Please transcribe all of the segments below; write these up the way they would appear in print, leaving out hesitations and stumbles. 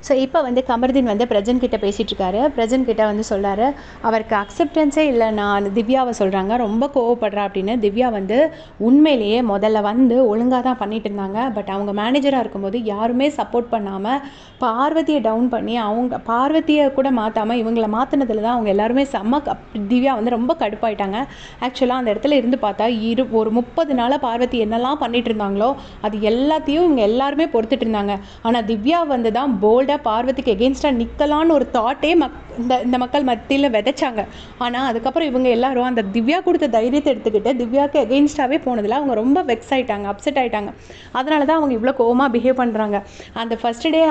So இப்போ வந்து கமருதீன் வந்து பிரஜன் கிட்ட பேசிகிட்டு இருக்காரு. பிரஜன் கிட்ட வந்து சொல்கிறாரு, அவருக்கு அக்செப்டன்ஸே இல்லை. நான் திவ்யாவை சொல்கிறாங்க ரொம்ப கோவப்படுறா அப்படின்னு. திவ்யா வந்து உண்மையிலேயே முதல்ல வந்து ஒழுங்காக தான் பண்ணிட்டு இருந்தாங்க. பட் அவங்க மேனேஜராக இருக்கும்போது யாருமே சப்போர்ட் பண்ணாமல் பார்வதியை டவுன் பண்ணி அவங்க பார்வதியை கூட மாற்றாமல் இவங்களை மாற்றினதில் தான் அவங்க எல்லாருமே திவ்யா வந்து ரொம்ப கடுப்பாயிட்டாங்க. ஆக்சுவலாக அந்த இடத்துல இருந்து பார்த்தா ஒரு 30 நாளாக பார்வதி என்னெல்லாம் பண்ணிட்டு இருந்தாங்களோ அது எல்லாத்தையும் இவங்க எல்லாருமே பொறுத்துட்டு இருந்தாங்க. ஆனால் திவ்யா வந்து தான் போல்டாக பார்வதிக்கு எகெயின்ஸ்டாக நிற்கலான்னு ஒரு தாட்டே இந்த மக்கள் மத்தியில் விதைச்சாங்க. ஆனால் அதுக்கப்புறம் இவங்க எல்லாரும் அந்த திவ்யா கொடுத்த தைரியத்தை எடுத்துக்கிட்டு திவ்யாவுக்கு எகெயின்ஸ்டாகவே போனதில் அவங்க ரொம்ப வெக்ஸ் ஆகிட்டாங்க, அப்செட் ஆகிட்டாங்க. அதனால தான் அவங்க இவ்வளோ கோவமாக பிஹேவ் பண்ணுறாங்க. அந்த ஃபஸ்ட் டே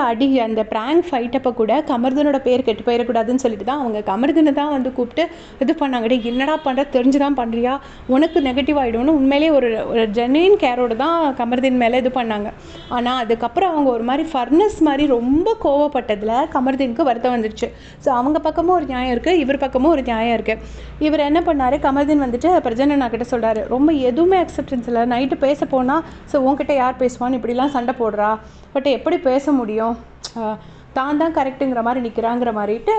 அந்த ப்ராங்க் ஃபைட்டப்போ கூட கமருதீனோட பேர் கெட்டு போயிடக்கூடாதுன்னு சொல்லிட்டு தான் அவங்க கமருதீனை தான் வந்து கூப்பிட்டு இது பண்ணாங்க. என்னடா பண்ணுற, தெரிஞ்சு தான் பண்ணுறியா, உனக்கு நெகட்டிவ் ஆகிடும்னு உண்மையிலேயே ஒரு ஜென்யூன் கேரோடு தான் கமருதீன் மேலே இது பண்ணாங்க. ஆனால் அதுக்கப்புறம் அவங்க ஒரு மாதிரி ஃபர்னஸ் மாதிரி ரொம்ப கோவப்பட்டதில் கமருதீனுக்கு வருத்தம் வந்துடுச்சு. ஸோ அவங்க பக்கமும் ஒரு நியாயம் இருக்குது, இவர் பக்கமும் ஒரு நியாயம் இருக்குது. இவர் என்ன பண்ணார், கமருதீன் வந்துட்டு பிரஜனா கிட்ட சொல்கிறாரு, ரொம்ப எதுவுமே அக்செப்டன்ஸ் இல்லை. நைட்டு பேச போனால் ஸோ உங்ககிட்ட யார் பேசுவான்னு இப்படிலாம் சண்டை போடுறா, பட் எப்படி பேச முடியும், தான் கரெக்டுங்கிற மாதிரி நிற்கிறாங்கிற மாதிரிட்டு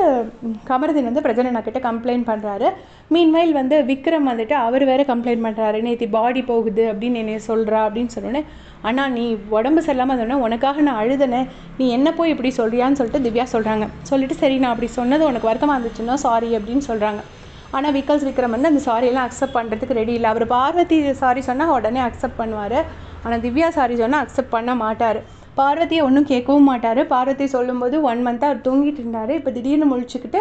கமருதீன் வந்து பிரஜனா கிட்ட கம்ப்ளைண்ட் பண்ணுறாரு. மீன்வைல் வந்து விக்ரம் வந்துட்டு அவர் வேறு கம்ப்ளைண்ட் பண்ணுறாரு, நேற்று பாடி போகுது அப்படின்னு என்னை சொல்கிறா அப்படின்னு சொன்னோன்னே, அண்ணா நீ உடம்பு சரியில்லாமல் சொன்ன, உனக்காக நான் அழுதுனே, நீ என்ன போய் இப்படி சொல்கிறியான்னு சொல்லிட்டு திவ்யா சொல்கிறாங்க. சொல்லிட்டு சரி நான் அப்படி சொன்னது உனக்கு வருத்தமாக இருந்துச்சுன்னா சாரி அப்படின்னு சொல்கிறாங்க. ஆனால் விக்ரம் வந்து அந்த சாரியெல்லாம் அக்செப்ட் பண்ணுறதுக்கு ரெடி இல்லை. அவர் பார்வதி சாரி சொன்னால் உடனே அக்செப்ட் பண்ணுவார். ஆனால் திவ்யா சாரி சொன்னால் அக்செப்ட் பண்ண மாட்டார். பார்வதியை ஒன்றும் கேட்கவும் மாட்டார். பார்வதி சொல்லும்போது 1 மந்த்தாக அவர் தூங்கிட்டு இருந்தார். இப்போ திடீர்னு முழிச்சுக்கிட்டு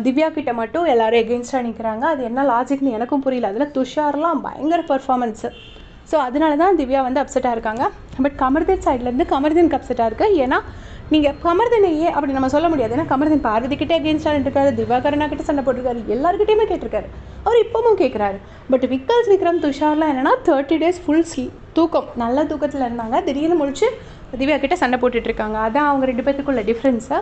திவ்யா கிட்ட மட்டும் எல்லோரும் எகெயின்ஸ்டாக நிற்கிறாங்க. அது என்ன லாஜிக்னு எனக்கும் புரியல. அதில் துஷார்லாம் பயங்கர பர்ஃபார்மன்ஸு. ஸோ அதனால தான் திவ்யா வந்து அப்செட்டாக இருக்காங்க. பட் கமருதீன் சைட்லேருந்து கமருதீனுக்கு அப்செட்டாக இருக்குது. ஏன்னா நீங்கள் கமருதீனையே அப்படி நம்ம சொல்ல முடியாது. ஏன்னா கமருதீன் பார்வதிக்கிட்டே எகெயின்ஸ்டாக இருக்காரு, திவாகரனா கிட்ட சண்டை போட்டிருக்காரு, எல்லாருக்கிட்டையுமே கேட்டிருக்காரு, அவர் இப்போவும் கேட்குறாரு. பட் விக்ரம் துஷார்லாம் என்னென்னா 30 days ஃபுல் தூக்கம், நல்ல தூக்கத்தில் இருந்தாங்க. திடீர்னு முழிச்சு திவ்யா கிட்ட சண்டை போட்டுட்ருக்காங்க. அதான் அவங்க 2 பேத்துக்குள்ள டிஃப்ரென்ஸை.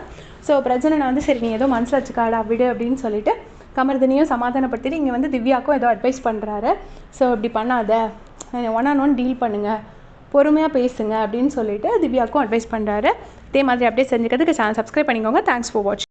ஸோ பிரஜனை வந்து சரி நீ ஏதோ மனசில் வச்சுக்காடா விடு அப்படின்னு சொல்லிட்டு கமருதீனையும் சமாதானப்படுத்திட்டு இங்கே வந்து திவ்யாவுக்கும் ஏதோ அட்வைஸ் பண்ணுறாரு. ஸோ இப்படி பண்ணாத, 1-on-1 டீல் பண்ணுங்கள், பொறுமையாக பேசுங்க அப்படின்னு சொல்லிட்டு திவ்யாவுக்கும் அட்வைஸ் பண்ணுறாரு. இதே மாதிரி அப்படியே செஞ்சுக்கிறதுக்கு சேனல் சப்ஸ்கிரைப் பண்ணிக்கோங்க. தேங்க்ஸ் ஃபார் வாட்சிங்.